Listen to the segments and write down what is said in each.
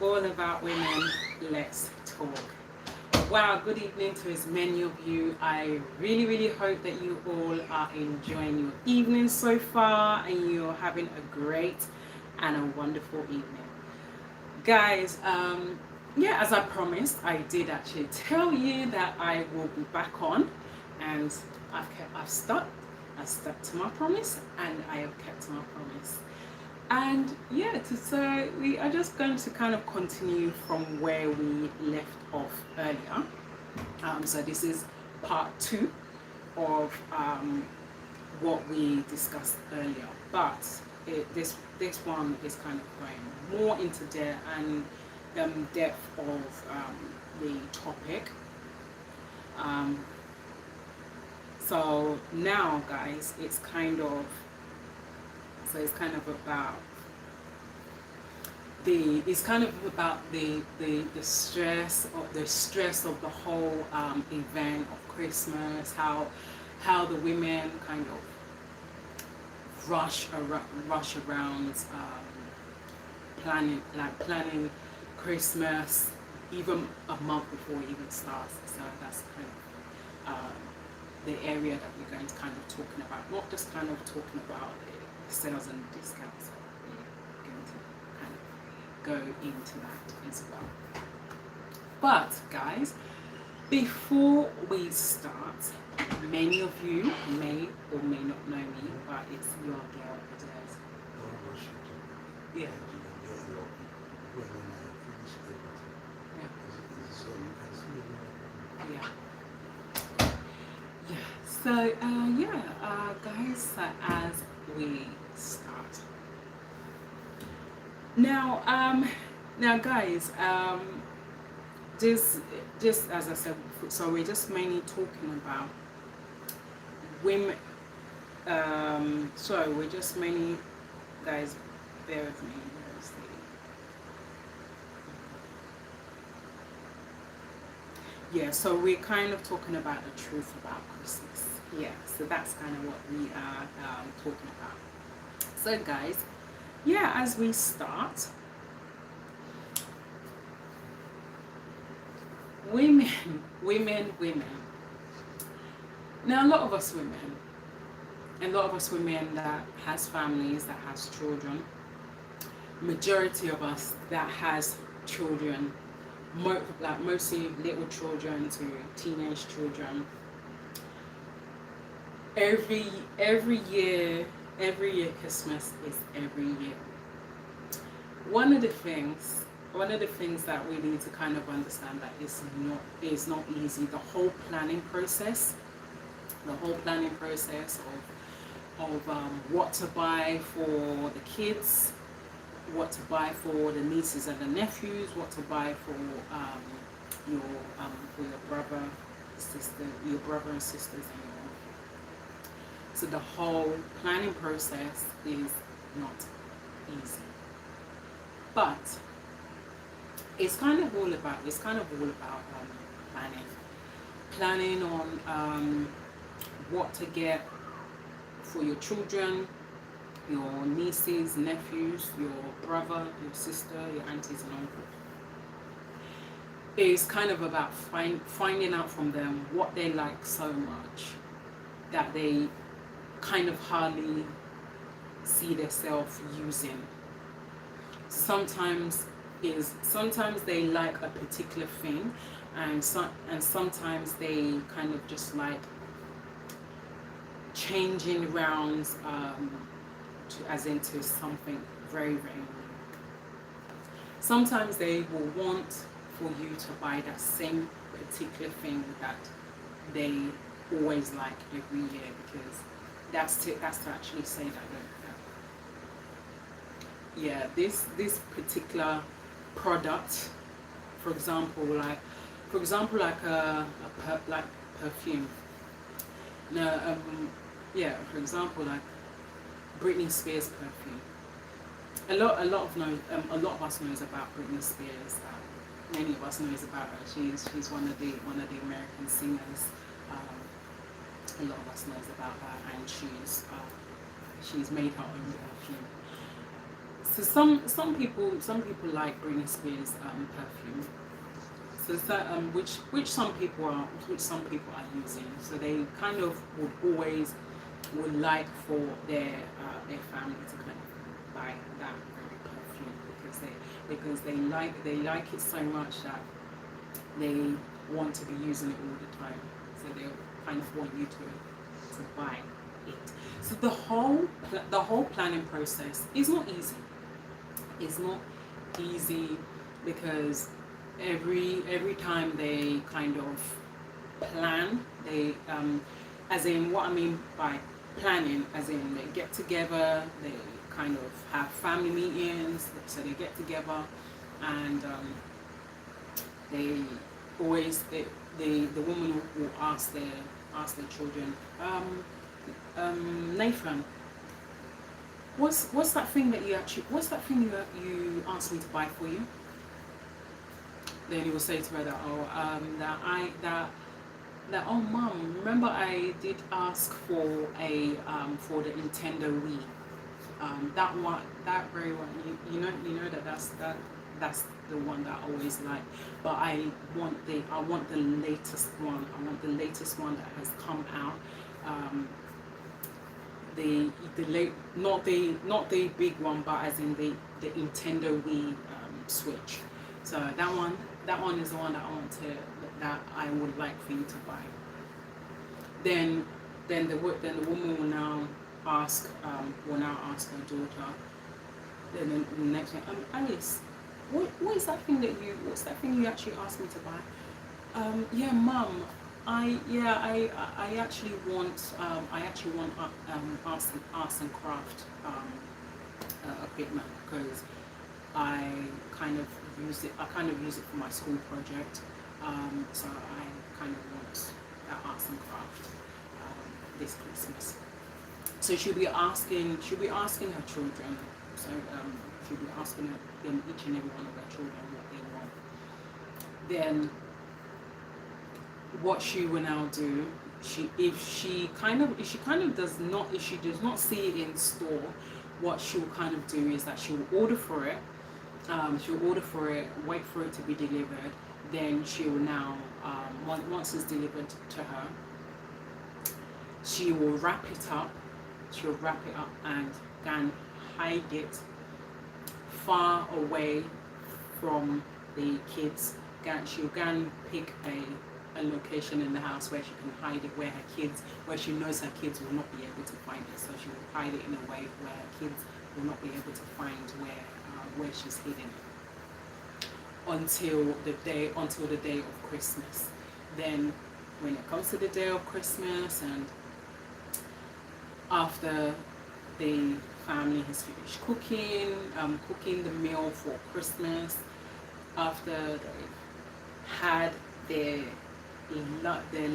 All about women, let's talk. Wow, good evening to as many of you. I really hope that you all are enjoying your evening so far and you're having a great and a wonderful evening. Guys, yeah, as I promised, I did actually tell you that I will be back on, and I've stuck. I stuck to my promise, and I have kept to my promise. And yeah, so we are just going to kind of continue from where we left off earlier. So this is part two of what we discussed earlier, but this one is kind of going more into depth of the topic. Um, so now, guys, it's kind of about the stress of the whole event of Christmas, how the women kind of rush around planning Christmas even a month before it even starts. So that's kind of the area that we're going to kind of talking about, not just kind of talking about the sales and discounts. We're going to kind of go into that as well. But guys, before we start, many of you may or may not know me, but it's your girl Des. Yeah. Yeah. Yeah. So guys, as we start now, guys, just as I said, so we're just mainly talking about women. So we're just mainly, guys, bear with me. Where's Yeah, so we're kind of talking about the truth about Christmas. Yeah, so that's kind of what we are talking about. So, guys, yeah, as we start, women, women. Now, a lot of us women that has families, that has children, majority of us that has children, mostly little children to teenage children. Every year Christmas is every year. One of the things that we need to kind of understand that is not easy. The whole planning process of what to buy for the kids, what to buy for the nieces and the nephews, what to buy for your brother and sisters, and your. So the whole planning process is not easy, but it's kind of all about planning on what to get for your children, your nieces, nephews, your brother, your sister, your aunties and uncles. It's kind of about finding out from them what they like so much that they kind of hardly see themselves using. Sometimes they like a particular thing, and sometimes they kind of just like changing around into something very new. Sometimes they will want for you to buy that same particular thing that they always like every year, because that's to actually say that this particular product, for example like perfume. Now, for example, like Britney Spears perfume. A lot of us knows about Britney Spears. Many of us knows about her. She's one of the American singers. A lot of us knows about her, and she's made her own perfume. So some people like Britney Spears perfume. So which some people are using. So they kind of would like for their family to kind of buy that very perfume because they like it so much that they want to be using it all the time. So they kind of want you to buy it. So the whole planning process is not easy. It's not easy because every time they kind of plan, they as in what I mean by planning, as in they get together, they kind of have family meetings, so they get together and they always the woman will ask their children, Nathan, what's that thing that you asked me to buy for you? Then he will say to her that oh mum, remember I did ask for for the Nintendo Wii. That one, that very one, you know that's the one that I always like. But I want the latest one. I want the latest one that has come out. Not the big one, but as in the Nintendo Wii Switch. So that one is the one that I would like for you to buy. Then the woman will now ask her daughter. Then the next thing, Alice, what's that thing you actually asked me to buy? Yeah, mum. I actually want arts and craft equipment because I kind of use it for my school project. So I kind of want that arts and craft this Christmas. So she'll be asking her children. So she'll be asking them, each and every one of her children, what they want. Then what she will now do, if she does not see it in store, what she'll kind of do is that she'll order for it. Wait for it to be delivered. Then she will now, once it's delivered to her, she will wrap it up. She'll wrap it up and can hide it far away from the kids. She'll go and pick a location in the house where she can hide it, where she knows her kids will not be able to find it. So she will hide it in a way where her kids will not be able to find where she's hidden it until the day of Christmas. Then when it comes to the day of Christmas, and after the family has finished cooking the meal for Christmas, after they've had their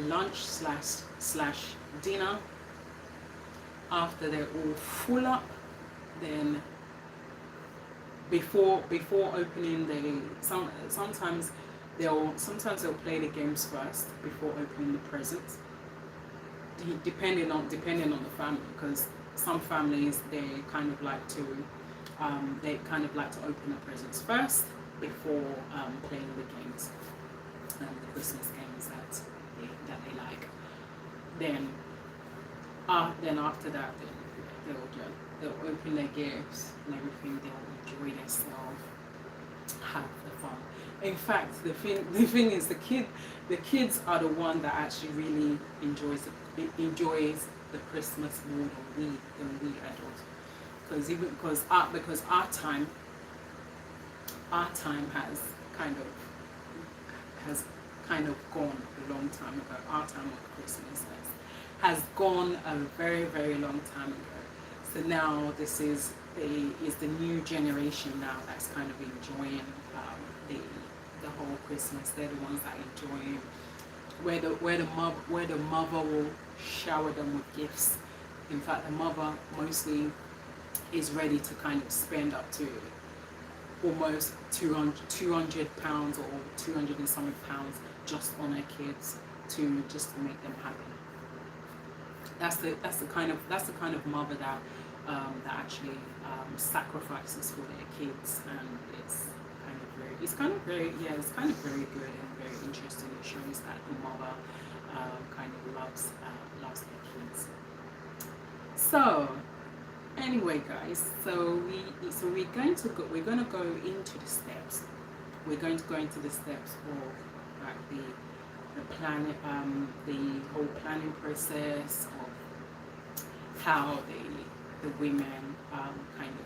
lunch slash dinner, after they're all full up, then before opening sometimes they'll play the games first before opening the presents, depending on the family, because some families they kind of like to open the presents first before playing the games, the Christmas games that they like. Then after that, they'll open their gifts and everything. They'll enjoy themselves, have the fun. In fact, the thing is, the kids are the one that actually really enjoys the Christmas more than we adults. Because our time has kind of gone a long time ago. Our time of Christmas has gone a very, very long time ago. So now this is the new generation now that's kind of enjoying the whole Christmas. They're the ones that enjoy it. Where the mother will shower them with gifts. In fact, the mother mostly is ready to kind of spend up to almost £200 or 200 and something pounds just on her kids to make them happy. That's the kind of mother that that actually sacrifices for their kids, and it's kind of very good and very interesting. It shows that the mother kind of loves their kids. So anyway, guys, we're going to go into the steps. We're going to go into the steps of like the plan, the whole planning process of how the women kind of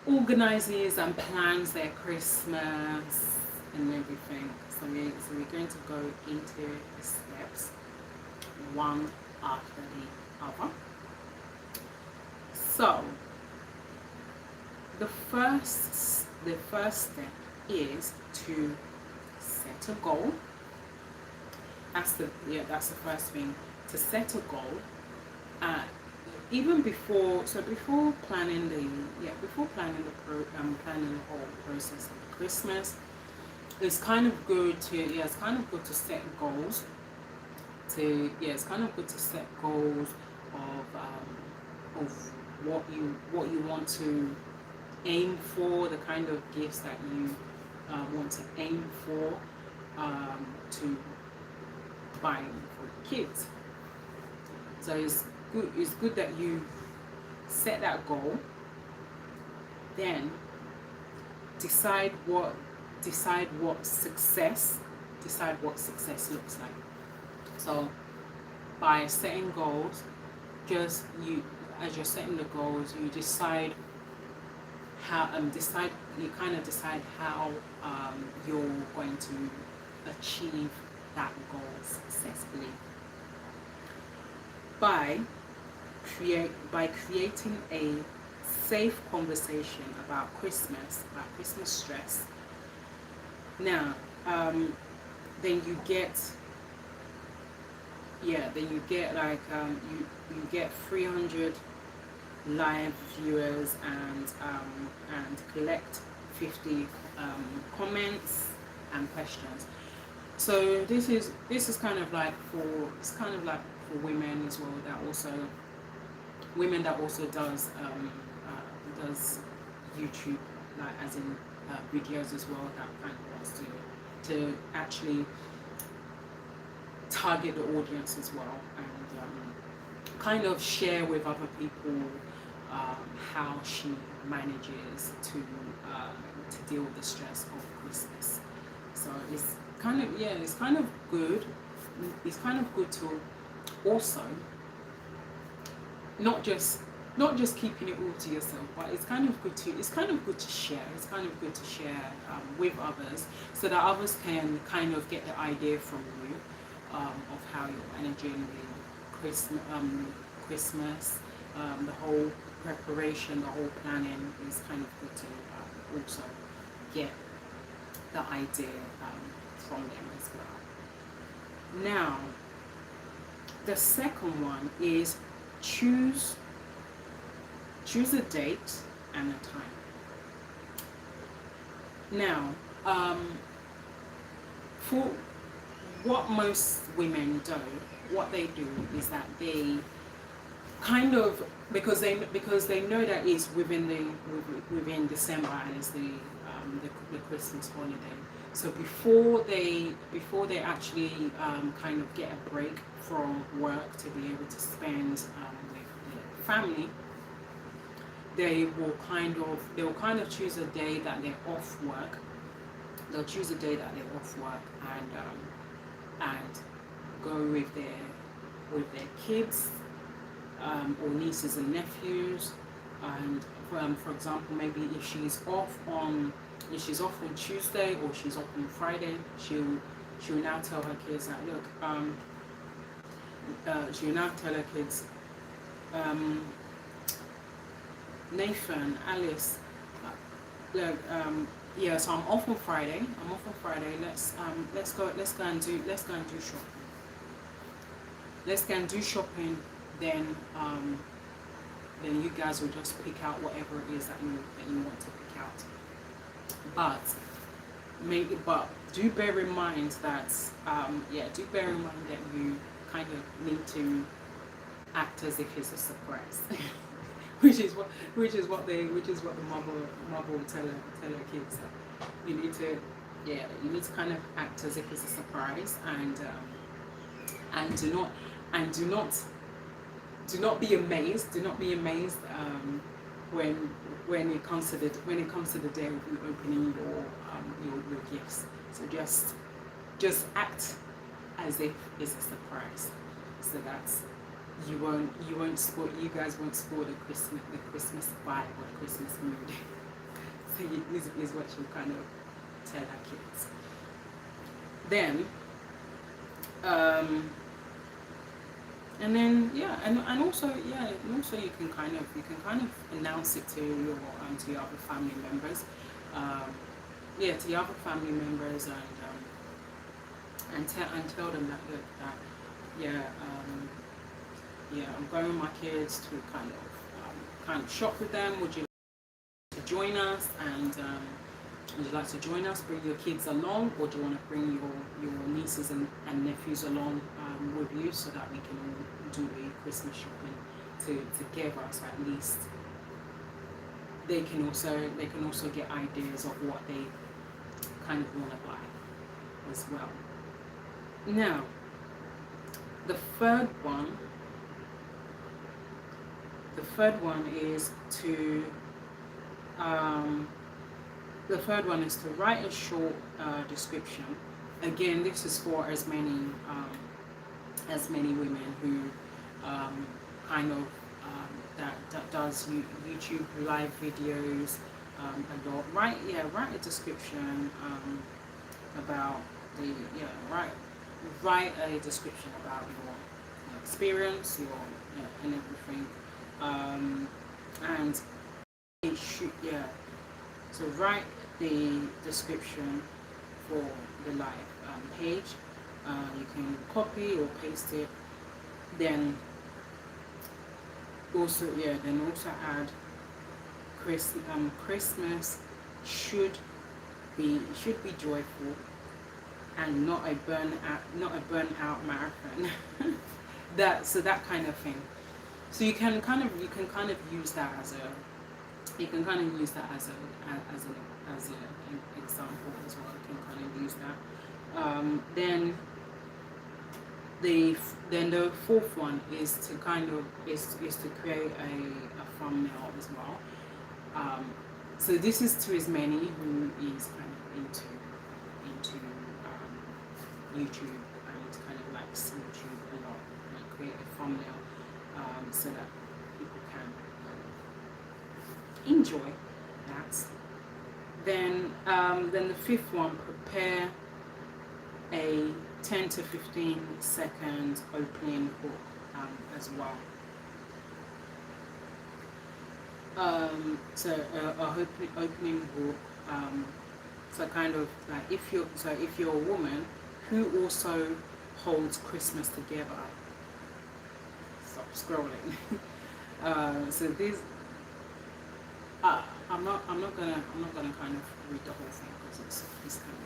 organizes and plans their Christmas and everything. So we're going to go into the steps one after the other. So the first step is to set a goal. That's the first thing, to set a goal. Even before planning planning the whole process of Christmas, it's kind of good to set goals. It's kind of good to set goals of what you want to aim for, the kind of gifts that you want to aim for, to buy for the kids. So it's good that you set that goal, then decide what success looks like. So by setting goals, as you're setting the goals, you decide how you're going to achieve that goal successfully by creating a safe conversation about Christmas stress. Now, then you get like you get 300 live viewers and collect 50 comments and questions. So this is kind of like for women as well, that also does YouTube, like as in videos as well, that kind of wants to actually target the audience as well, and kind of share with other people how she manages to deal with the stress of Christmas. So it's kind of good. It's kind of good to also not just keeping it all to yourself, but it's kind of good to share. It's kind of good to share with others, so that others can kind of get the idea from you of how you're managing the Christmas, the whole preparation, the whole planning. Is kind of good to also get the idea from them as well. Now, the second one is choose a date and a time. Now, for what most women do, what they do is that they kind of, because they know that it's within December, and it's the Christmas holiday. So before they actually kind of get a break from work to be able to spend with their family, they'll kind of choose a day that they're off work. They'll choose a day that they're off work and go with their kids or nieces and nephews. And for example, maybe if she's off on Tuesday or she's off on Friday, she'll now tell her kids that, look, she'll now tell her kids, Nathan, Alice, look, yeah, so I'm off on Friday. Let's go and do shopping. Let's go and do shopping. Then you guys will just pick out whatever it is that you want to pick out. But do bear in mind that you kind of need to act as if it's a surprise. which is what the mother will tell her kids. That you need to kind of act as if it's a surprise, and do not be amazed. Do not be amazed when when it comes to the day of you opening your gifts. So just act as if it's a surprise, so that you guys won't spoil the Christmas vibe or the Christmas mood. So is what you kind of tell our kids. Then and then and also you can kind of announce it to your other family members, to your other family members, and tell them that, look, that I'm going with my kids to kind of shop with them. Would you like to join us? And would you like to join us? Bring your kids along, or do you want to bring your nieces and nephews along with you, so that we can all do a Christmas shopping together? So at least they can also get ideas of what they kind of want to buy as well. Now, the third one is to write a short description. Again, this is for as many women who that does YouTube live videos a lot. Write a description about write a description about your experience, and everything, and it should so write the description for the live page. You can copy or paste it. Then also add Christmas should be joyful and not a burnout marathon. that kind of thing. So you can kind of use that as an example as well. You can kind of use that. Then the fourth one is to create a thumbnail as well. So this is to as many who is kind of into YouTube, and kind of likes YouTube a lot, and create a thumbnail so that people can enjoy that. Then the fifth one, prepare a 10 to 15 second opening hook as well. So a opening hook. So kind of like if you're a woman who also holds Christmas together. Stop scrolling. So these. I'm not gonna kind of read the whole thing because it's kind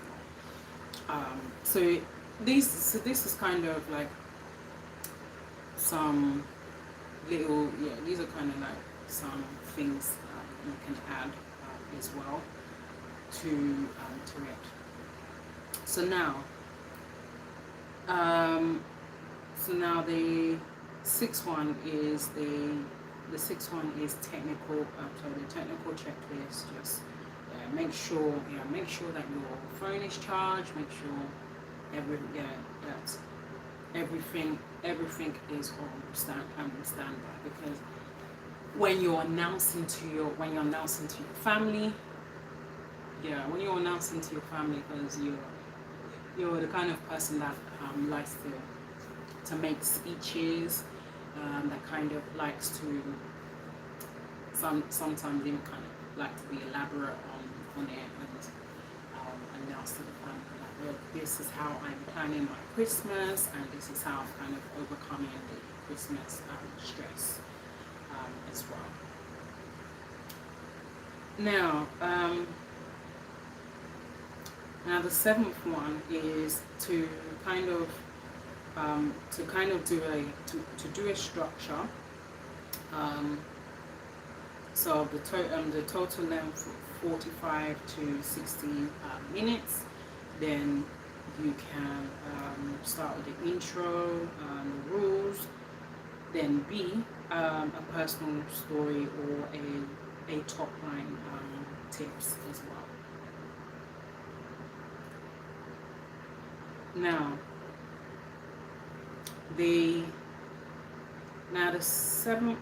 of long. So this is kind of like some little these are kind of like some things you can add as well to it. So now the sixth one is technical. So the technical checklist. Just make sure that your phone is charged. Make sure that everything is on standby, because when you're announcing to your family, because you're the kind of person that likes to make speeches, that kind of likes to sometimes even kind of like to be elaborate on it, and announce to the family that, look, this is how I'm planning my Christmas, and this is how I'm kind of overcoming the Christmas stress as well. Now the seventh one is to kind of do a structure So the total length 45 to 60 minutes. Then you can start with the intro, the rules, then B, a personal story or a top line tips as well. Now the seventh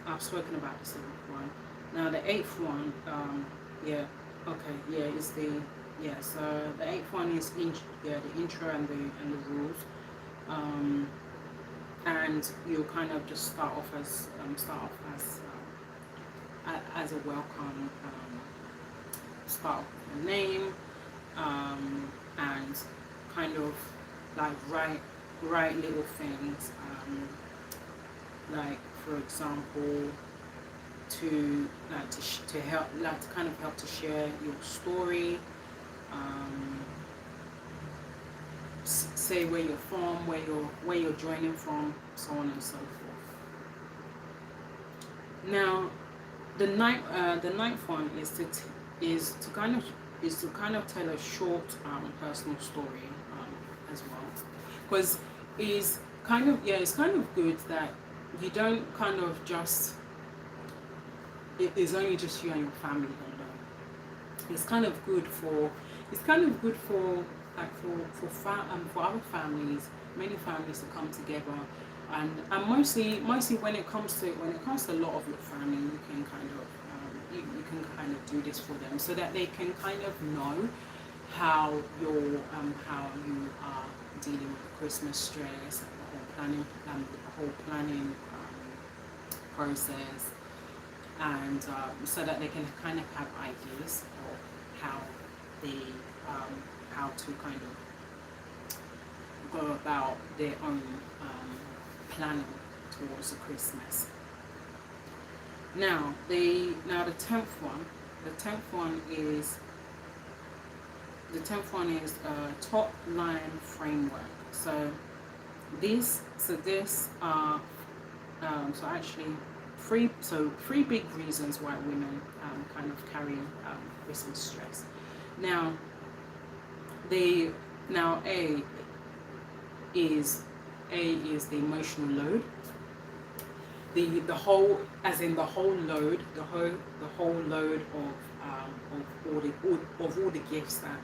I've spoken about the seventh one. Now the eighth one, yeah, okay, yeah, is the so the eighth one is the intro and the rules. And you'll kind of just start off as as a welcome, start off with a name, and kind of like write little things, like for example to help, like to kind of help to share your story, say where you're from, where you're joining from, so on and so forth. Now the ninth one is to kind of tell a short personal story as well, because it's kind of good that you don't kind of just, it is only just you and your family don't know. It's kind of good for like for other families, many families to come together, and mostly when it comes to a lot of your family, you can kind of you can kind of do this for them so that they can kind of know how you are dealing with the Christmas stress, and the whole planning process, and so that they can kind of have ideas of how they how to kind of go about their own planning towards the Christmas. Now the tenth one is top line framework. So this are so actually three big reasons why women kind of carry Christmas stress. Now A is the emotional load. The whole, as in the whole load, the whole load of all the gifts that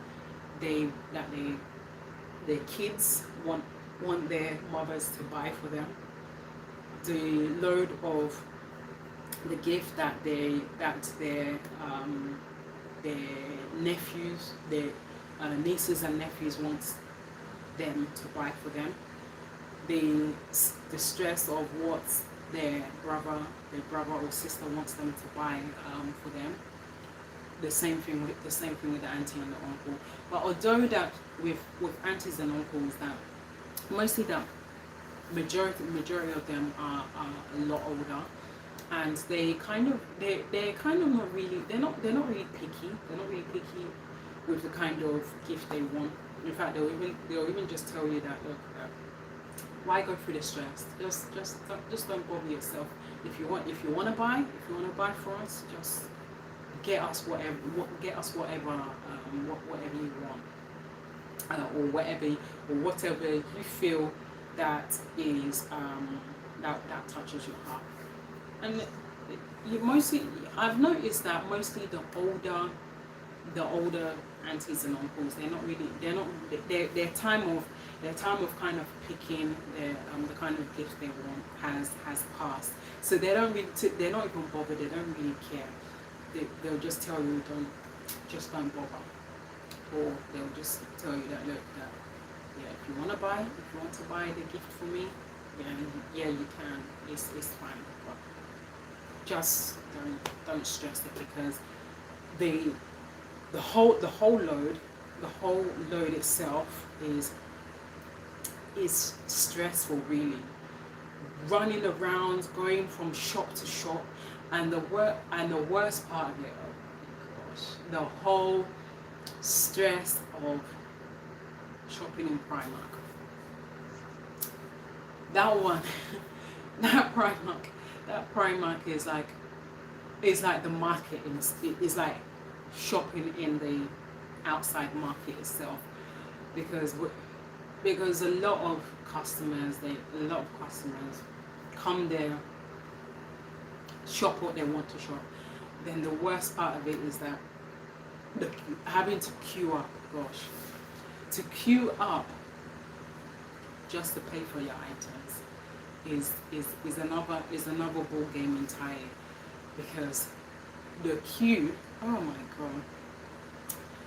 their kids want their mothers to buy for them. The load of the gift that their nephews, their nieces and nephews want them to buy for them. The stress of what their brother or sister wants them to buy for them. The same thing with the auntie and the uncle. But although that with aunties and uncles, that mostly the majority of them are a lot older, and they're kind of not really, they're not really picky. They're not really picky with the kind of gift they want. In fact, they'll even just tell you that, look, why go through the stress? Just don't bother yourself. If you want to buy for us, just get us whatever you want, or whatever you feel that is that touches your heart. And I've noticed that mostly the older aunties and uncles, their time of kind of picking the kind of gift they want has passed. So they're not even bothered. They don't really care. They'll just tell you don't bother, or they'll just tell you that, look, that if you want to buy the gift for me, yeah you can. It's fine, but just don't stress it, because the whole load itself is stressful, really. Running around, going from shop to shop, and the worst part of it, oh my gosh, the whole stress of shopping in Primark. That one, that Primark, that Primark is like the market is like shopping in the outside market itself, because a lot of customers come there, shop what they want to shop. Then the worst part of it is that having to queue up. Gosh, to queue up just to pay for your items is another ball game entirely, because the queue, oh my god,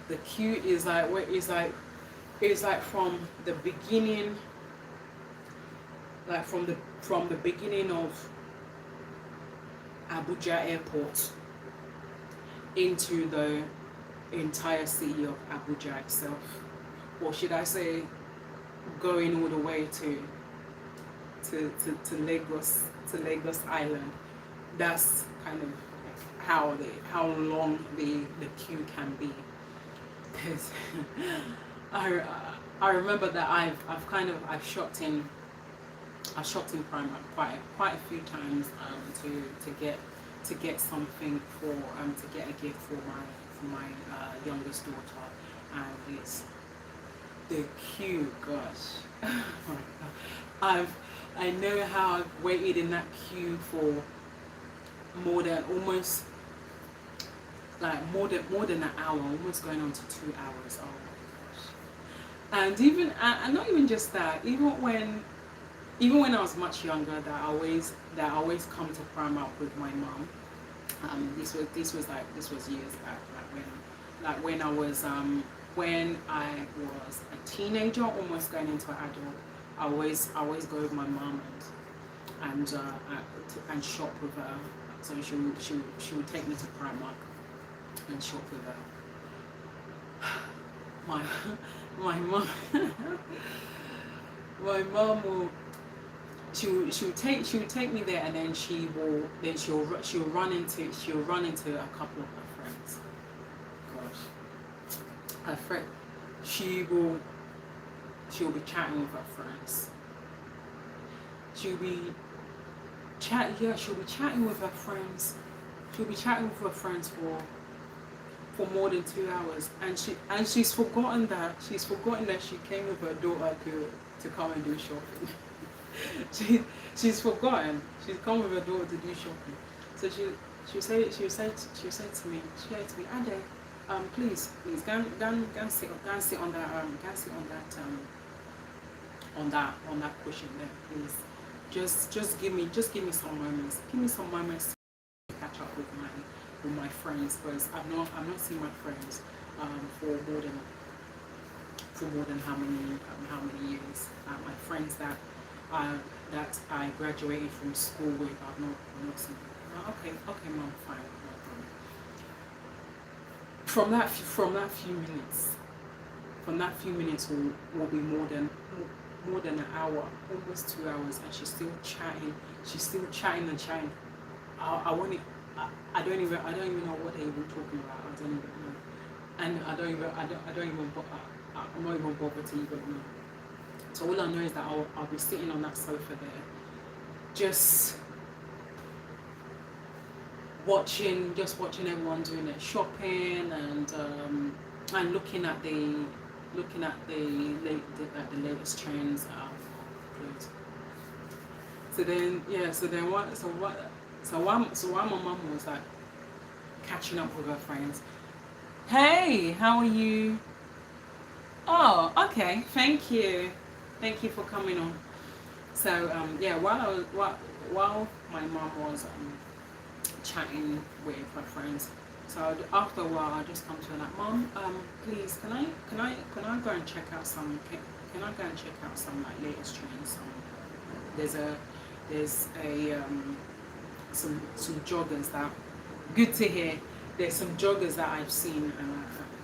the queue is like from the beginning, like from the beginning of Abuja Airport into the entire city of Abuja itself, or should I say, going all the way to Lagos Island. That's kind of how long the queue can be. Because I remember that I've shopped in Primark quite a few times to get something to get a gift for my youngest daughter, and it's the queue. Gosh, oh my god, I know how I've waited in that queue for more than an hour, almost going on to 2 hours. Oh my gosh! And not even just that. Even when I was much younger, that I always come to Primark with my mom. This was years back, when I was a teenager, almost going into adult. I always go with my mom and shop with her. So she would take me to Primark and shop with her. My mom my mom will she would take me there, and then she'll run into a couple of her friends. Gosh, her friend, she'll be chatting with her friends. She'll be chatting with her friends. She'll be chatting with her friends for more than 2 hours, and she's forgotten that she came with her daughter to come and do shopping. She's forgotten. She's come with her daughter to do shopping. So she'll say to me, Ade, please go and sit on that cushion there, please. Just give me some moments. Give me some moments to catch up with my friends, because I've not seen my friends for more than how many years. My friends that I graduated from school with, I've not seen. Okay, mom, fine, no problem. From that few minutes will be more than an hour, almost 2 hours, and she's still chatting. And chatting. I don't even know what they're even talking about. I don't even know, and I'm not even bothered to even know. So all I know is that I'll be sitting on that sofa there, just watching everyone doing their shopping, and looking at the latest trends. So while my mum was like catching up with her friends, hey, how are you? Oh, okay, thank you for coming on. So while my mom was chatting with her friends, so after a while I just come to her like, Mom, please, can I go and check out some like latest trends? There's some joggers that, good to hear. There's some joggers that I've seen,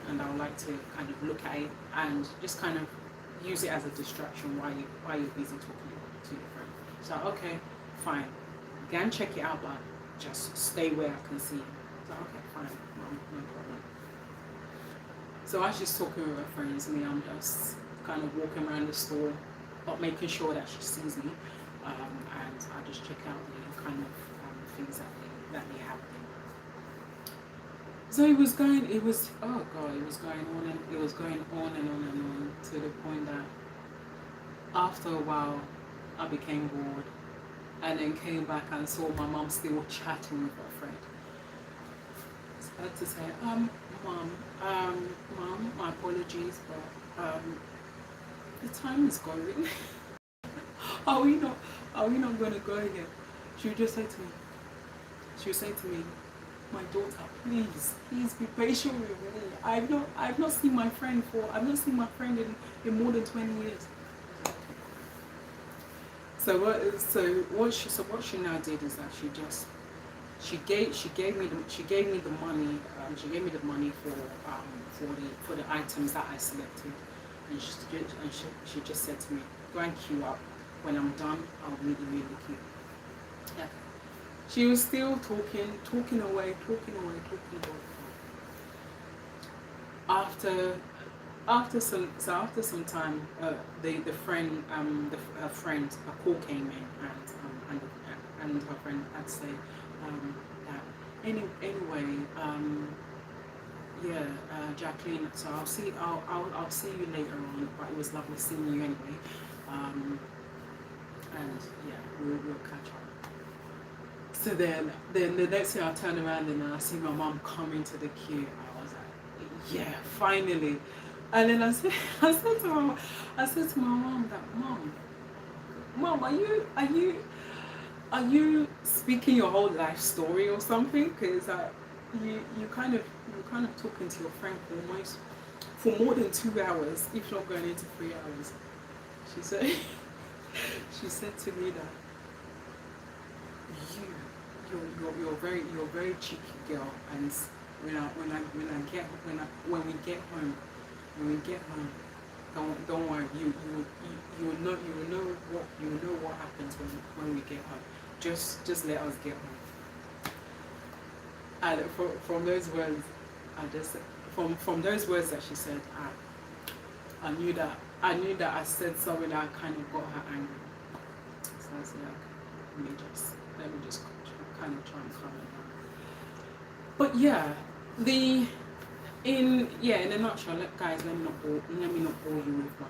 and I would like to kind of look at it and just kind of use it as a distraction while you're busy talking to your friend. So okay, fine, go and check it out, but just stay where I can see it. So okay, fine, no problem. So I was just talking with her friends, and I'm just kind of walking around the store, but making sure that she sees me, and I just check out the kind of things that they have been. So it was going, it was, oh God, it was going on and it was going on and on and on to the point that after a while I became bored and then came back and saw my mom still chatting with her friend. So I had to say, mom, my apologies, but the time is going. are we not going to go again? She would just say to me, my daughter, please be patient with me. I've not seen my friend in more than 20 years. So what she now did is that she gave me the money. She gave me the money for the items that I selected, and she just said to me, go and queue up. When I'm done, I'll meet you in the queue. Yeah. She was still talking away. After some time, her friend, a call came in, and her friend had said that anyway, Jacqueline. So I'll see you later on. But it was lovely seeing you anyway. And yeah, we'll catch up. So then the next thing I turn around and I see my mom come into the queue. I was like, yeah, finally. And then I said to my mom that, Mom, are you speaking your whole life story or something? Because you kind of talking to your friend for more than 2 hours, if not going into 3 hours. She said to me that you're very cheeky girl, and when we get home, don't worry, you will know what happens when we get home. Just let us get home. And from those words, from those words that she said, I knew that I said something that kind of got her angry. So I was like, let me just kind of try and calm it down. But yeah, in a nutshell, guys, let me not bore you with my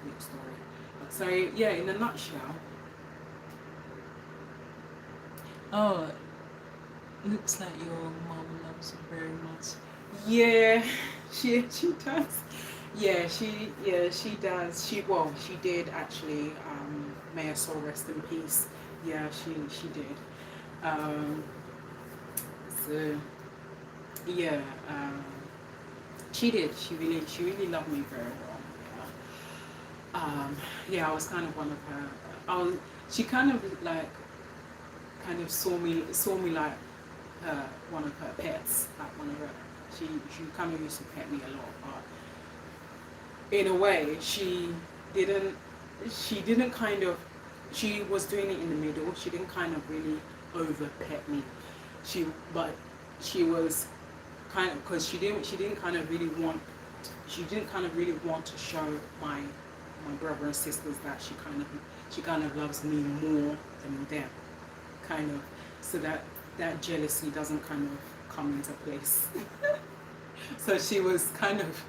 quick story. So yeah, in a nutshell, oh, looks like your mom loves you very much. Yeah, she does. Yeah, she does. She did actually. May her soul rest in peace. Yeah, she did. So yeah, she did. She really loved me very well. Yeah, I was kind of one of her. She kind of saw me like one of her pets, like one of her. She kind of used to pet me a lot, but in a way, she was doing it in the middle. She didn't kind of really over pet me. She was kind of, because she didn't kind of really want to show my brother and sisters that she kind of loves me more than them, kind of, so that jealousy doesn't kind of come into place. So she was kind of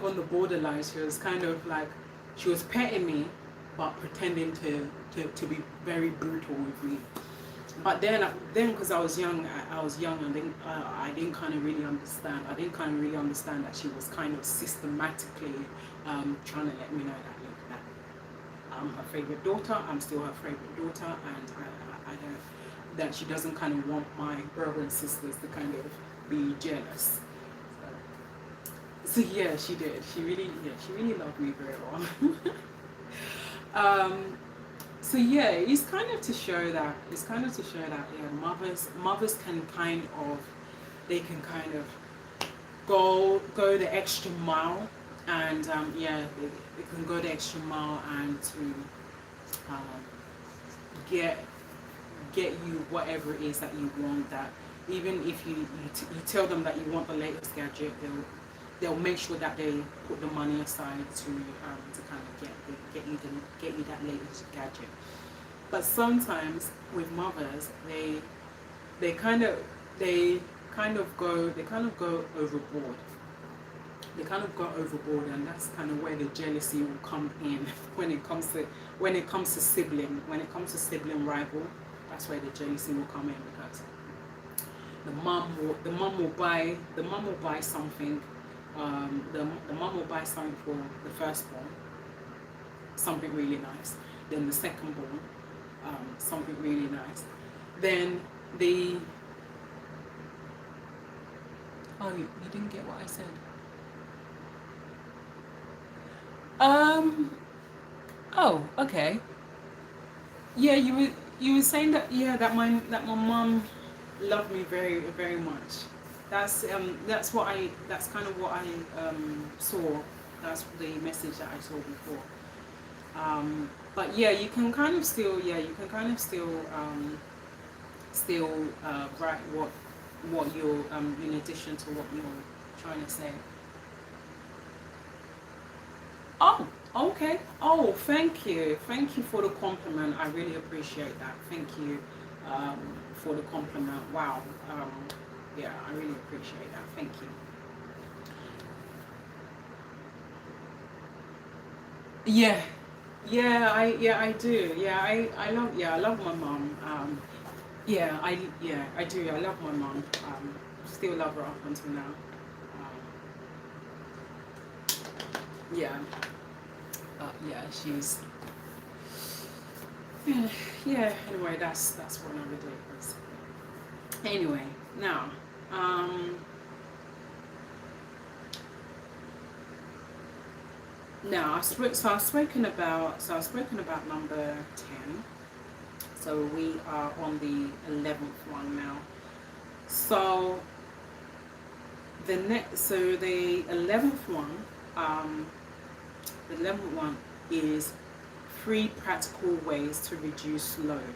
on the borderline. She was kind of like, she was petting me, but pretending to be very brutal with me. But then because I was young, and I didn't kind of really understand. I didn't kind of really understand that she was kind of systematically trying to let me know that I'm her favorite daughter. I'm still her favorite daughter, and I don't, that she doesn't kind of want my brother and sisters to kind of be jealous. So yeah, she did. She really loved me very well. So yeah, it's kind of to show that yeah, mothers can kind of go the extra mile, and yeah, they can go the extra mile and to get you whatever it is that you want. That even if you tell them that you want the latest gadget, they'll make sure that they put the money aside to kind of get you that latest gadget. But sometimes with mothers, they kind of they they kind of go overboard. They kind of go overboard, and that's kind of where the jealousy will come in when it comes to sibling rival. That's where the jealousy will come in, because the mom will buy something. The mom will buy something for the firstborn, something really nice. Then the secondborn, something really nice. Then the you didn't get what I said. Oh, okay. Yeah, you were saying that, yeah, that my mom loved me very very much. That's that's kind of what I saw. That's the message that I saw before. But yeah, you can kind of still write what you're in addition to what you're trying to say. Oh, okay. Oh, thank you for the compliment. I really appreciate that. Thank you for the compliment. Wow. Yeah, I really appreciate that. Thank you. Yeah, I do. I love my mom. I do. I love my mom. Still love her up until now. Yeah, she's. Yeah. Anyway, that's what another day is. Anyway, now, I've spoken about number 10. So we are on the 11th one now. So the 11th one, the 11th one is 3 practical ways to reduce load.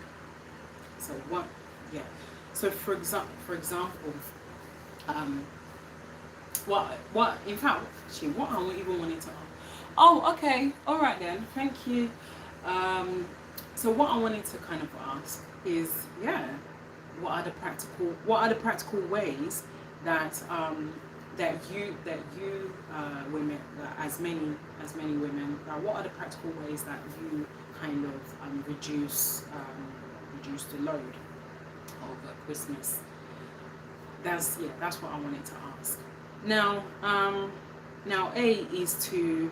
So what? Yeah. So for example, what? In fact, actually, what I even wanted to. Oh, okay. All right then. Thank you. So what I wanted to kind of ask is, what are the practical ways that you women, as many women, what are the practical ways that you kind of reduce the load of Christmas? That's what I wanted to ask. Now, A is to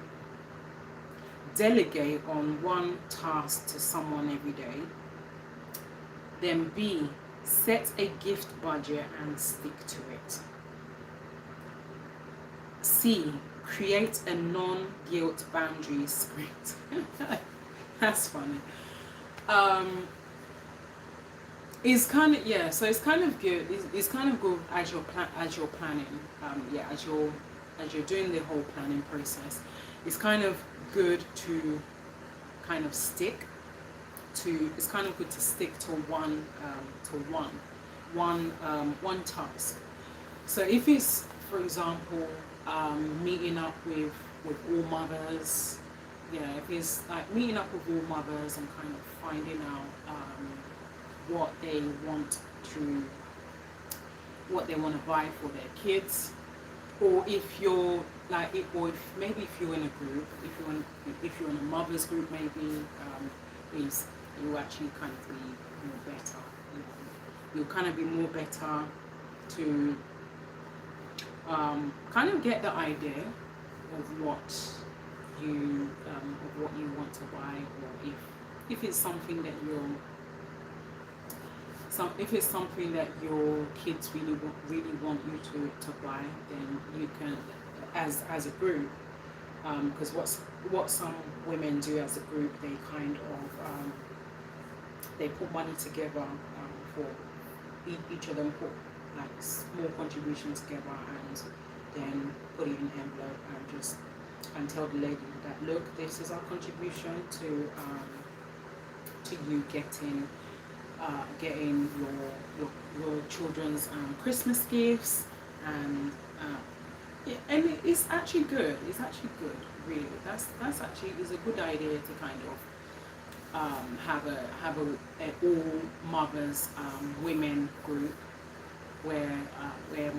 delegate on one task to someone every day. Then B, set a gift budget and stick to it. C, create a non-guilt boundary script. That's funny. It's kind of so it's kind of good. It's kind of good as you're planning. As you're doing the whole planning process. It's kind of good to kind of stick to. It's kind of good to stick to one task. So if it's, for example, meeting up with all mothers, if it's like meeting up with all mothers and kind of finding out what they want to buy for their kids, or if you're like, or if maybe if you're in a group, if you're in a mother's group, maybe is you actually kind of be more better. You'll kind of be more better to kind of get the idea of what you want to buy, or if it's something that if it's something that your kids really want you to buy, then you can, as a group, because what some women do as a group, they kind of they put money together for each of them, put like small contributions together, and then put it in an envelope and tell the lady that, look, this is our contribution to you getting your children's Christmas gifts, and it's actually good. It's actually good, really. That's actually is a good idea to kind of have a all mothers women group where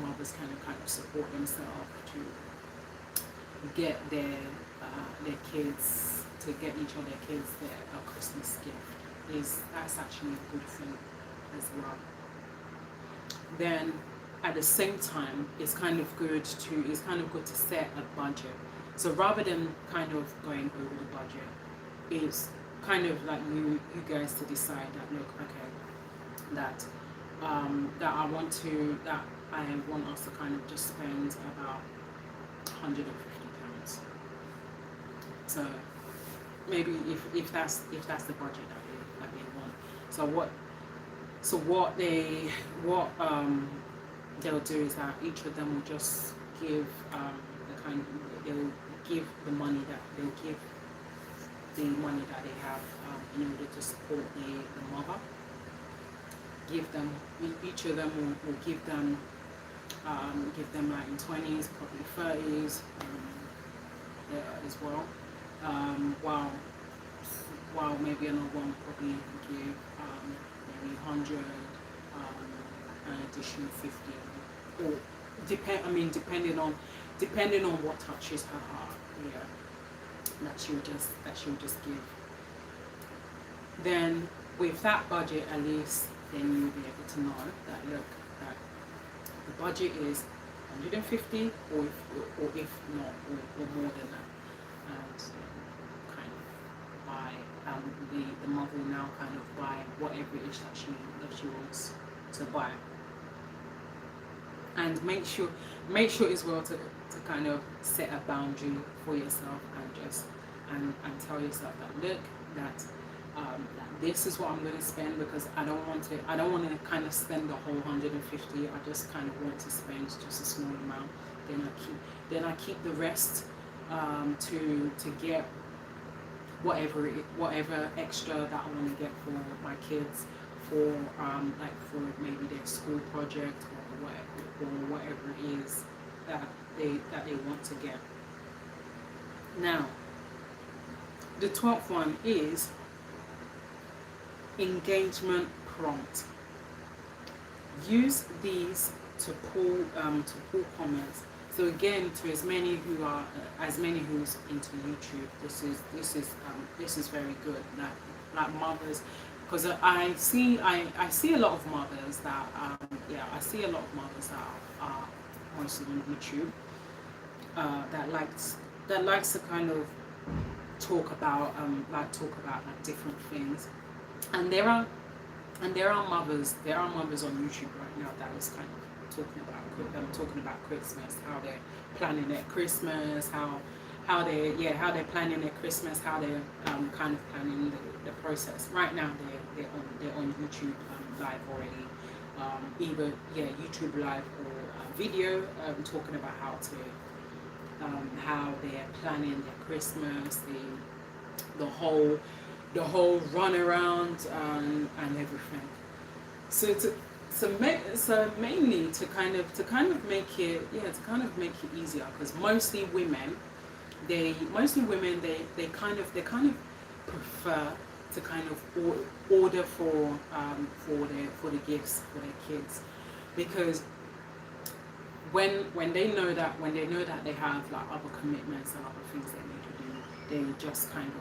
mothers can kind of support themselves to get their kids, to get each of their kids a Christmas gift. That's actually a good thing as well. Then at the same time, it's kind of good to set a budget. So rather than kind of going over the budget, it's kind of like you guys to decide that, look, okay, that I want us to kind of just spend about £150. So maybe if that's the budget that they want. So what they'll do is that each of them will just give they'll give the money that they have in order to support the mother. Each of them will give them like in 20s, probably 30s as well. While maybe another one probably give maybe 100, an additional 50, or depending on what touches her heart, that she'll just give. Then with that budget, at least then you'll be able to know that, look, that the budget is 150, or if not, or more than that, and kind of buy the mother will now kind of buy whatever it is that she wants to buy. And make sure as well to kind of set a boundary for yourself and tell yourself that, look, that this is what I'm going to spend, because I don't want to kind of spend the whole 150. I just kind of want to spend just a small amount. Then I keep the rest to get whatever extra that I want to get for my kids, for maybe their school project or whatever it is that they want to get. Now, the 12th one is engagement prompt. Use these to pull comments. So again, to as many who's into YouTube, this is very good. Like mothers, because I see a lot of mothers that I see a lot of mothers that are mostly on YouTube that likes to kind of talk about like different things, and there are mothers on YouTube right now that is kind of talking about Christmas, how they're planning their Christmas, how they're planning their Christmas, how they're kind of planning the process. Right now they're on YouTube live already, either YouTube live or video, talking about how they're planning their Christmas, the whole run around and everything. So mainly to kind of make it easier, because mostly women they kind of prefer to kind of order for the gifts for their kids, because when they know that they have like other commitments and other things they need to do, they just kind of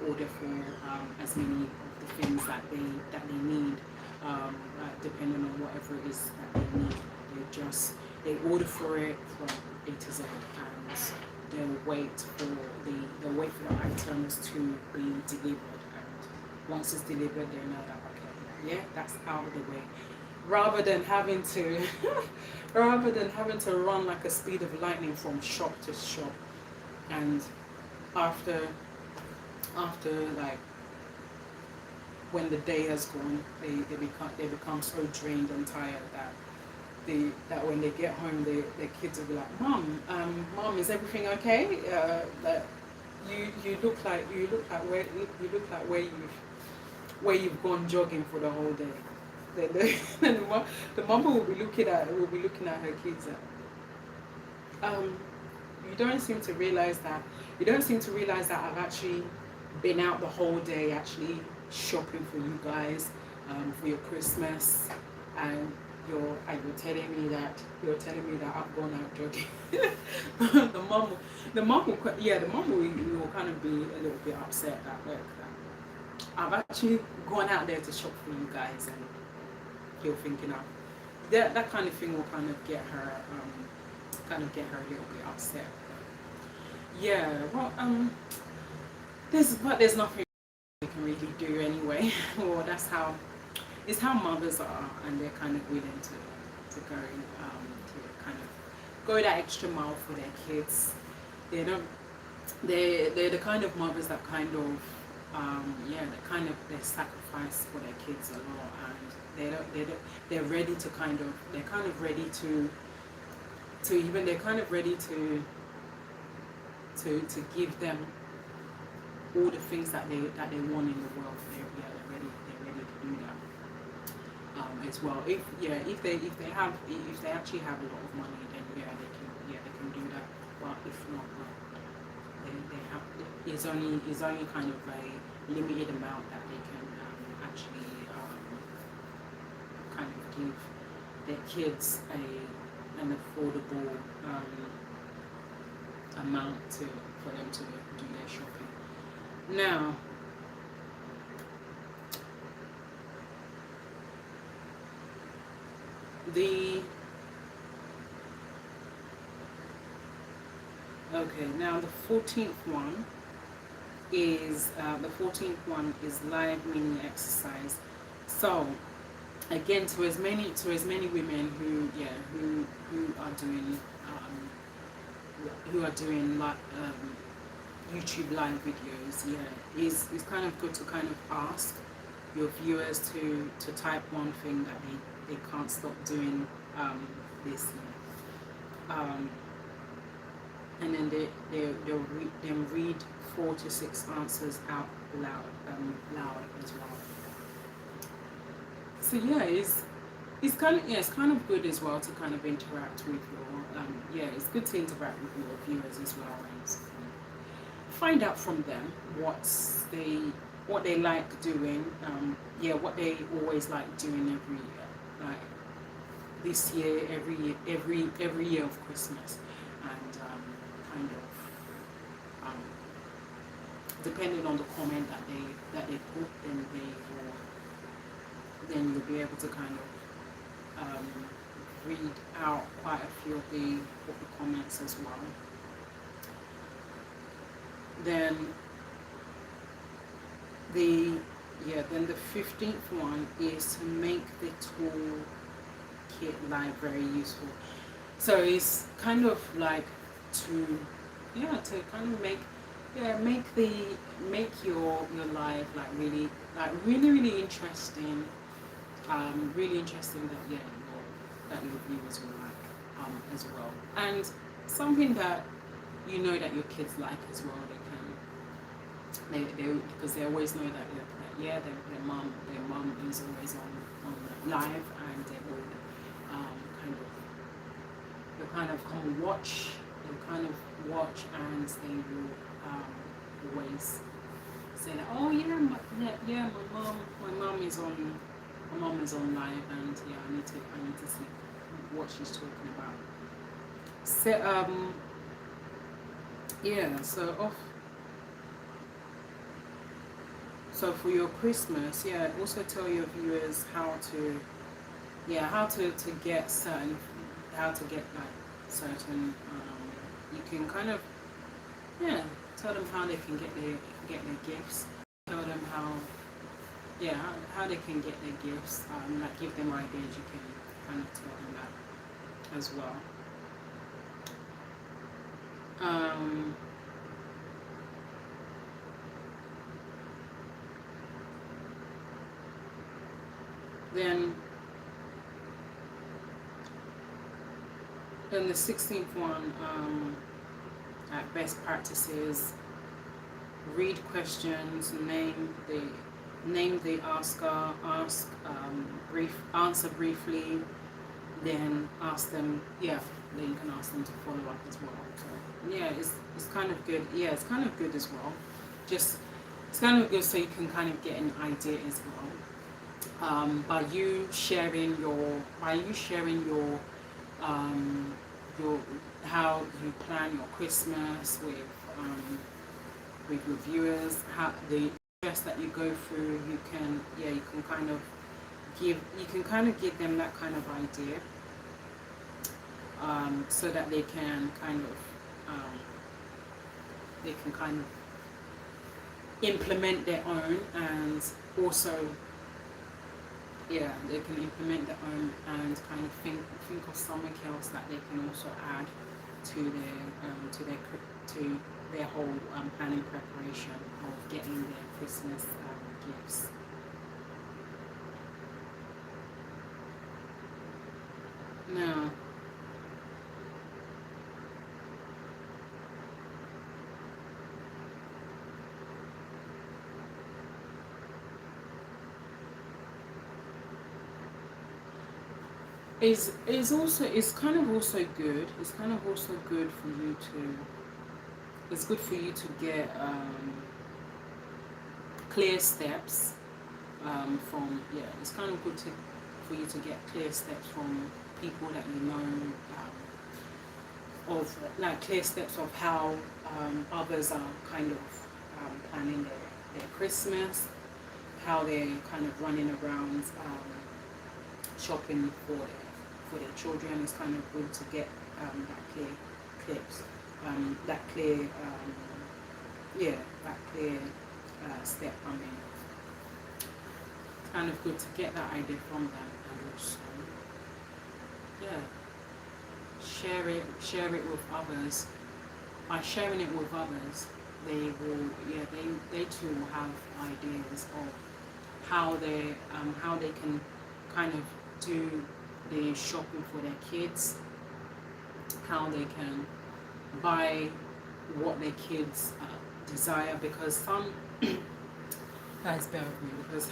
order for as many of the things that they need, depending on whatever it is that they need. They order for it from A to Z, and they'll wait for the items to be delivered, and once it's delivered, they know that, okay, that's out of the way, rather than having to run like a speed of lightning from shop to shop, and after like when the day has gone, they become so drained and tired that when they get home, their kids will be like, Mom, is everything okay? That you look like where you've gone jogging for the whole day. Then the mother will be looking at her kids. You don't seem to realize that I've actually been out the whole day actually shopping for you guys for your Christmas, and you're telling me that I've gone out jogging. the mom the mom will will kind of be a little bit upset that look that I've actually gone out there to shop for you guys, and you're thinking of that kind of thing will kind of get her a little bit upset. But yeah, well there's nothing we can really do anyway. Well, it's how mothers are, and they're kind of willing to go to kind of go that extra mile for their kids. They don't they're the kind of mothers that kind of they sacrifice for their kids a lot, and they're ready to they're kind of ready to even they're kind of ready to give them all the things that they want in the world. They're ready to do that as well. If they actually have a lot of money, then they can do that. But if not, they have it's only kind of a limited amount that they can actually kind of give their kids an affordable amount for them to do their shopping. Now, now the 14th one is live mini exercise. So again, to as many women who are doing like YouTube live videos, it's kind of good to kind of ask your viewers to type one thing that they can't stop doing this year. And then they'll read 4 to 6 answers out loud as well. So it's kind of good as well to kind of interact with your it's good to interact with your viewers as well, and find out from them what they like doing, what they always like doing every year, like this year, every year of Christmas, and kind of depending on the comment that they put, then you'll be able to kind of read out quite a few of the comments as well. Then the 15th one is to make the tool kit live very useful. So it's kind of like to kind of make your live really interesting, that your viewers will like as well, and something that you know that your kids like as well. They because they always know that their mom is always on live, and they will kind of come watch. They'll kind of watch, and they will always say that, oh yeah, my mom is on live, and I need to see what she's talking about. So for your Christmas, also tell your viewers how to get certain you can kind of tell them how they can get their gifts. Tell them how they can get their gifts. Like give them ideas. You can kind of tell them that as well. Then the 16th one, best practices. Read questions, name the asker, answer briefly, then ask them. Then you can ask them to follow up as well. So it's kind of good. It's kind of good as well. Just it's kind of good so you can kind of get an idea as well. By you sharing your how you plan your Christmas with your viewers, how the stress that you go through, you can kind of give them that kind of idea, so that they can kind of implement their own, and also they can implement their own and kind of think of something else that they can also add to their whole planning preparation of getting their Christmas gifts. Now, it's kind of also good. It's kind of also good for you to. It's good for you to get clear steps from. Yeah, it's kind of good for you to get clear steps from people that you know, of like clear steps of how others are kind of planning their Christmas, how they're kind of running around shopping for their children. It's kind of good to get that clear clips, that clear step. I mean, it's kind of good to get that idea from them, and also share it with others. By sharing it with others, they too will have ideas of how they can kind of do the shopping for their kids, how they can buy what their kids desire, because some guys, bear with me, because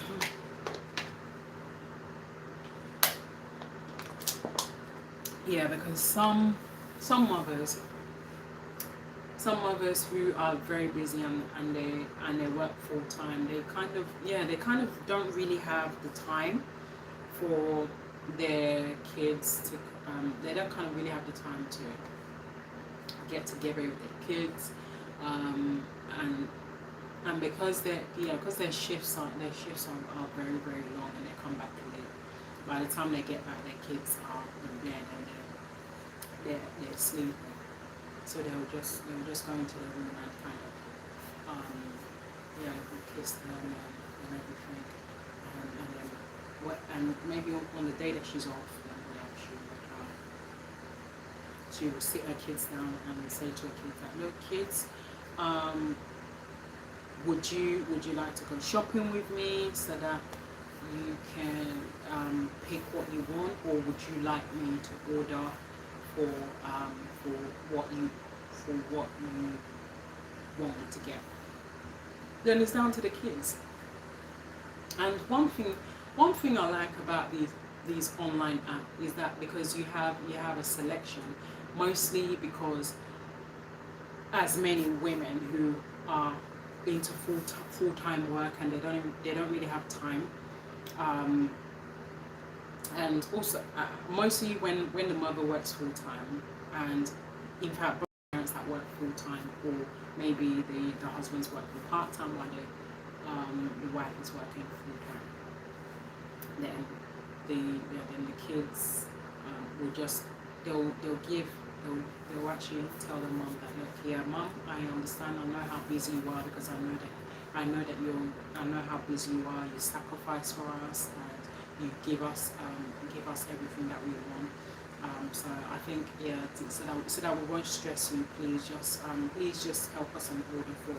because some mothers who are very busy and they work full time, they kind of don't really have the time for their kids to they don't kind of really have the time to get together with their kids, and because their shifts are very, very long, and they come back late. By the time they get back, their kids are in bed and they're sleeping. So they'll just go into the room and kind of kiss them and everything, and maybe on the day that she's off, then she would sit her kids down and say to her kids that, look, kids, would you like to go shopping with me so that you can pick what you want, or would you like me to order for what you want me to get? Then it's down to the kids. And one thing I like about these online apps is that because you have a selection, mostly because as many women who are into full-time work and they don't really have time, and also mostly when the mother works full-time, and in fact both parents that work full-time, or maybe the husband's working part-time while the wife is working full-time, then the kids will just they'll actually tell the mom that, look, yeah, mom, I understand, I know how busy you are, because I know how busy you are. You sacrifice for us, and you give us everything that we want. So I think, so that we won't stress you. Please just help us in order for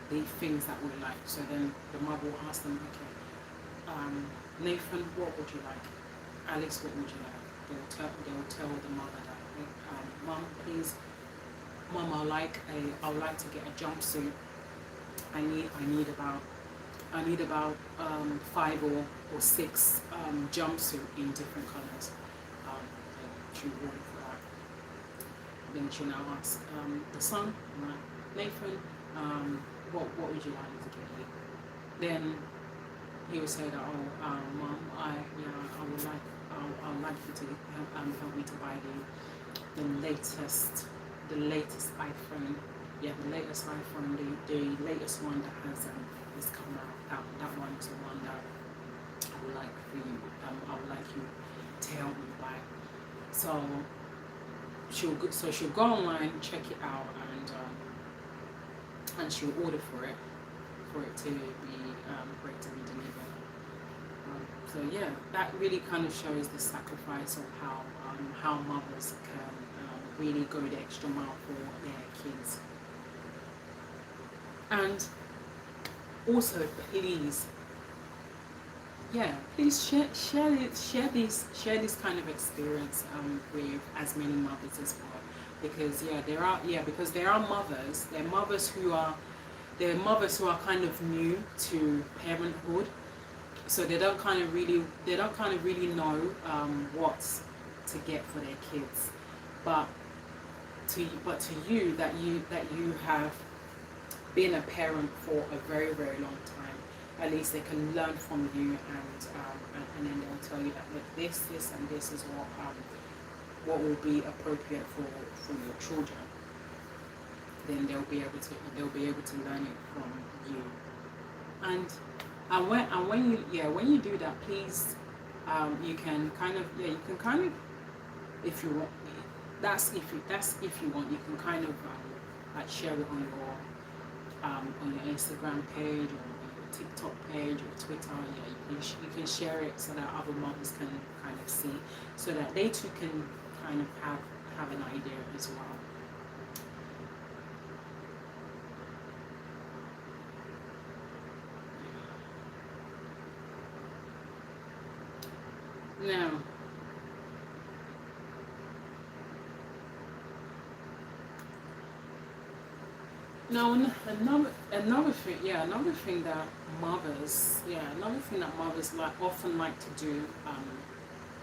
the things that we like. So then the mother will ask them, okay, Nathan, what would you like? Alice, what would you like? They'll tell the mother that, Mom, please, Mom, I'd like to get a jumpsuit. I need about 5 or 6 jumpsuit in different colors. She ordered for that. then she'll now ask the son, Nathan, what would you like me to get you? Then he would say that, oh, mom, I would like you to help me to buy the latest iPhone. Yeah, the latest iPhone, the latest one that has come out. That one is the one that I would like for you. I would like you to help me buy. So she'll go online, check it out, and she'll order for it to be delivered. So yeah, that really kind of shows the sacrifice of how mothers can really go the extra mile for their kids. And also, please share this kind of experience with as many mothers as well, because there are mothers. There are mothers who are kind of new to parenthood, so they don't kind of really know what to get for their kids. But to you that you have been a parent for a very, very long time, at least they can learn from you, and then they'll tell you that, look, this and this is what will be appropriate for your children. Then they'll be able to learn it from you. And when you do that, please, you can kind of if you want, that's if you want, you can kind of like share it on your Instagram page or your TikTok page or Twitter. Yeah, you can share it so that other mothers can kind of see, so that they too can kind of have an idea as well. Now, another thing that mothers often like to do,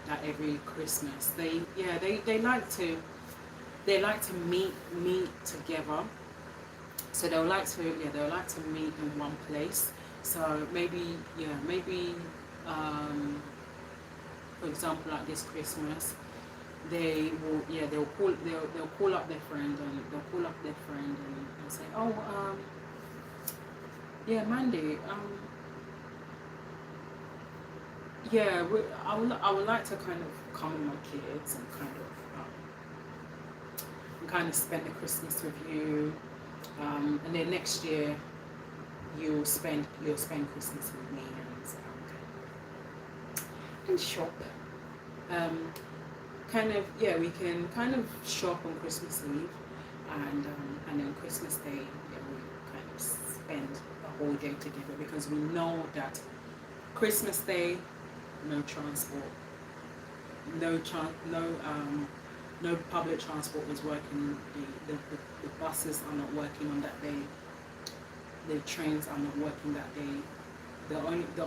that every Christmas, they like to meet together. So they'll like to meet in one place. So maybe, for example, like this Christmas, they'll call up their friend, and say, oh, Mandy, I would like to kind of come with my kids and kind of spend the Christmas with you, and then next year you'll spend Christmas with me, and shop. We can kind of shop on Christmas Eve, and then Christmas Day, we kind of spend the whole day together, because we know that Christmas Day, no transport, no public transport is working. The buses are not working on that day. The trains are not working that day. The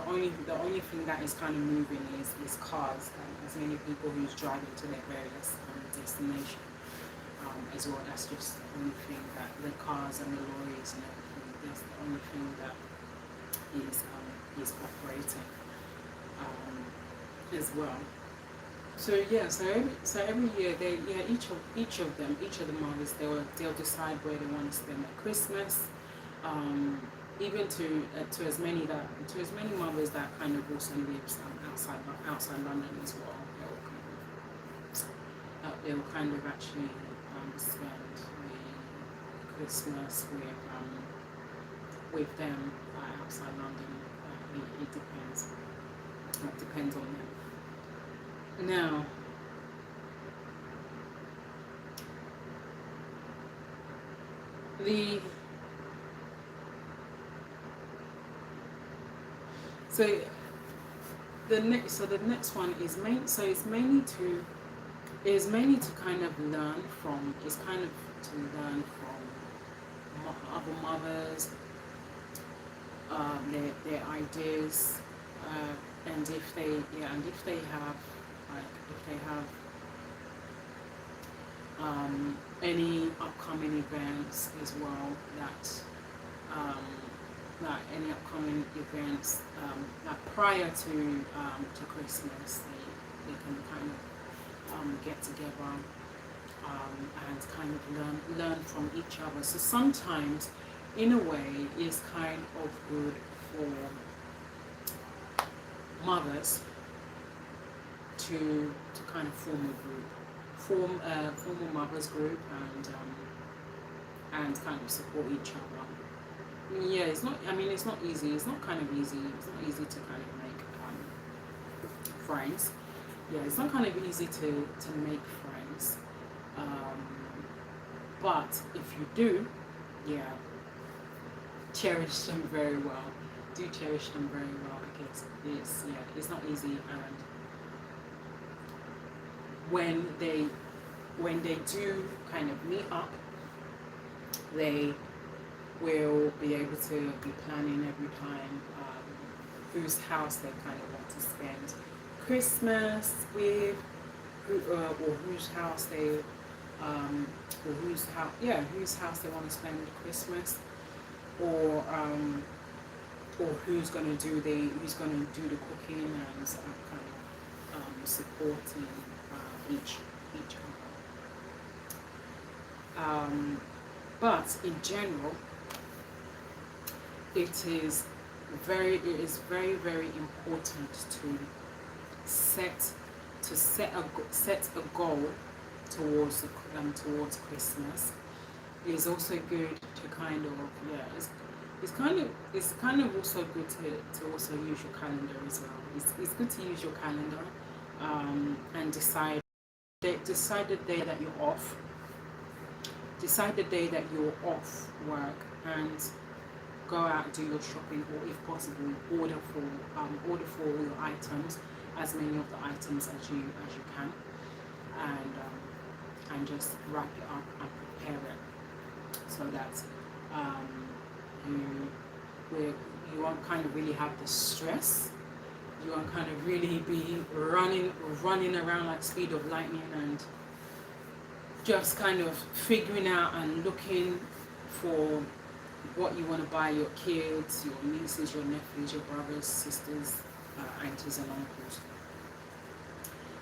only thing that is kind of moving is cars, as many people who's driving to their various destination as well. That's just the only thing, that the cars and the lorries and everything. That's the only thing that is operating as well. So every year each of the mothers, they'll decide where they want to spend their Christmas. Even to as many mothers that kind of also lives outside London as well. They'll kind of actually spend the Christmas with them outside London. It depends. It depends on them. Now, the next one is mainly to kind of learn from other mothers, their ideas, and if they have any upcoming events as well um, that any upcoming events prior to Christmas, they can kind of get together and kind of learn from each other. So sometimes, in a way, it's kind of good for mothers to kind of form a group, form a mothers group, and kind of support each other. Yeah, it's not. I mean, it's not easy. It's not kind of easy. It's not easy to kind of make friends. Yeah, it's not kind of easy to make friends. But if you do, yeah, cherish them very well. Do cherish them very well, because it's not easy. And when they do kind of meet up, they will be able to be planning every time whose house they kind of want to spend Christmas with, or whose house they whose house they want to spend Christmas, or who's going to do the cooking, and kind of supporting each other. But in general, it is very very important to set a goal towards Christmas. It's also good to kind of it's kind of also good to also use your calendar as well. It's good to use your calendar and decide the day that you're off. Decide the day that you're off work and go out and do your shopping, or if possible, order for all your items, as many of the items as you can, and just wrap it up and prepare it so that you won't kind of really have the stress. You won't kind of really be running around like speed of lightning and just kind of figuring out and looking for what you want to buy your kids, your nieces, your nephews, your brothers, sisters, aunties and uncles.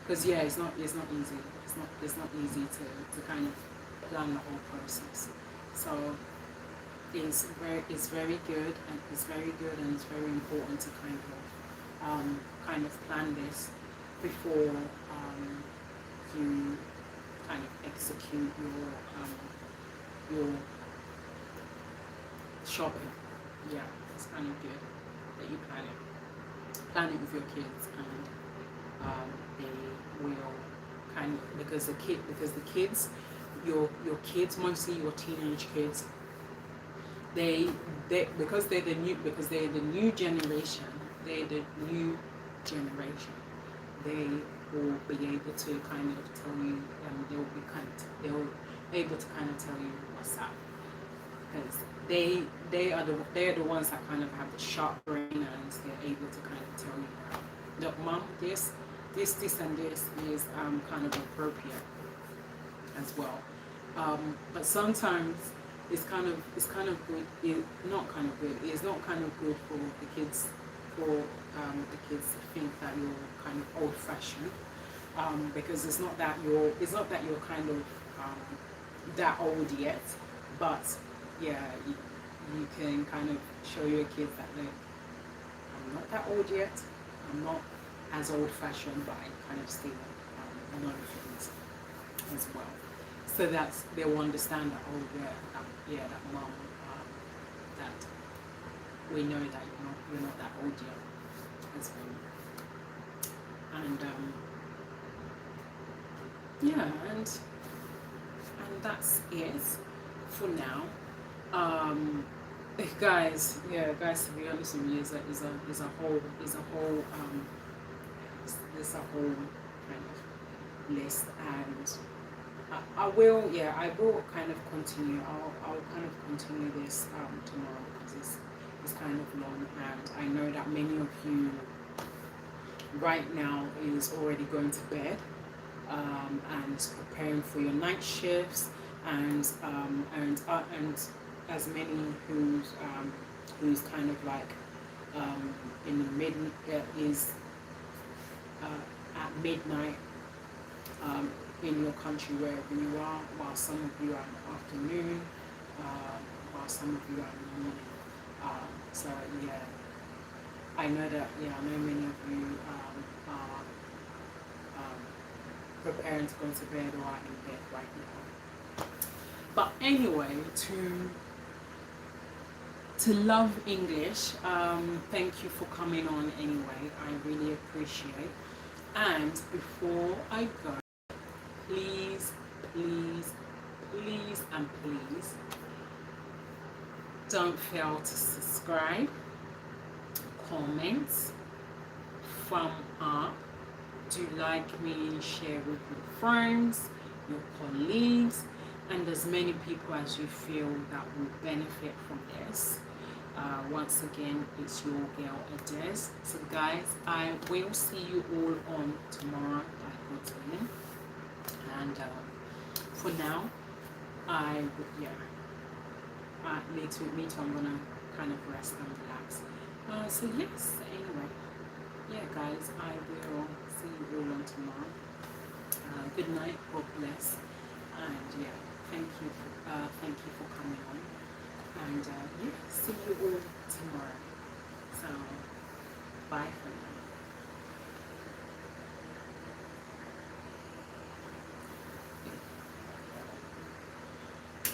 Because it's not easy. It's not easy to kind of plan the whole process. So it's very good, and it's very important to kind of plan this before you kind of execute your shopping. Yeah, it's kind of good that you plan it with your kids, and they will kind of, because the kids, your kids, mostly your teenage kids, because they're the new generation. They will be able to kind of tell you, they'll be able to kind of tell you what's up, because they are the ones that kind of have the sharp brain, and they're able to kind of tell you, look, mom, this and this is kind of appropriate as well. But sometimes it's kind of good. It's not kind of good for the kids. The kids to think that you're kind of old-fashioned, because it's not that you're kind of that old yet. But yeah, you can kind of show your kids that, look, I'm not that old yet. I'm not as old-fashioned, but I kind of still know things as well. So that's, they'll understand that, that mom, that we know that you're not that old yet as well. And and that's it for now. Guys, to be honest with you, is a whole kind of list, and I will kind of continue. I'll kind of continue this tomorrow, because it's kind of long, and I know that many of you right now is already going to bed, and preparing for your night shifts, and as many who's kind of like in the is at midnight in your country, wherever you are, while some of you are in the afternoon, while some of you are in the morning. So yeah, I know many of you are preparing to go to bed or are in bed right now. But anyway, to Love English, thank you for coming on anyway. I really appreciate. And before I go, please, please, please, and please don't fail to subscribe, comment, thumb up, do like me and share with your friends, your colleagues, and as many people as you feel that will benefit from this. Once again, it's your girl Ades. So guys, I will see you all on tomorrow by God's willing. And for now, me too, I'm gonna kind of rest and relax. So yes, anyway, yeah guys, I will see you all on tomorrow. Good night, God bless, and yeah, thank you for coming on, and yeah, see you all tomorrow. So bye for now.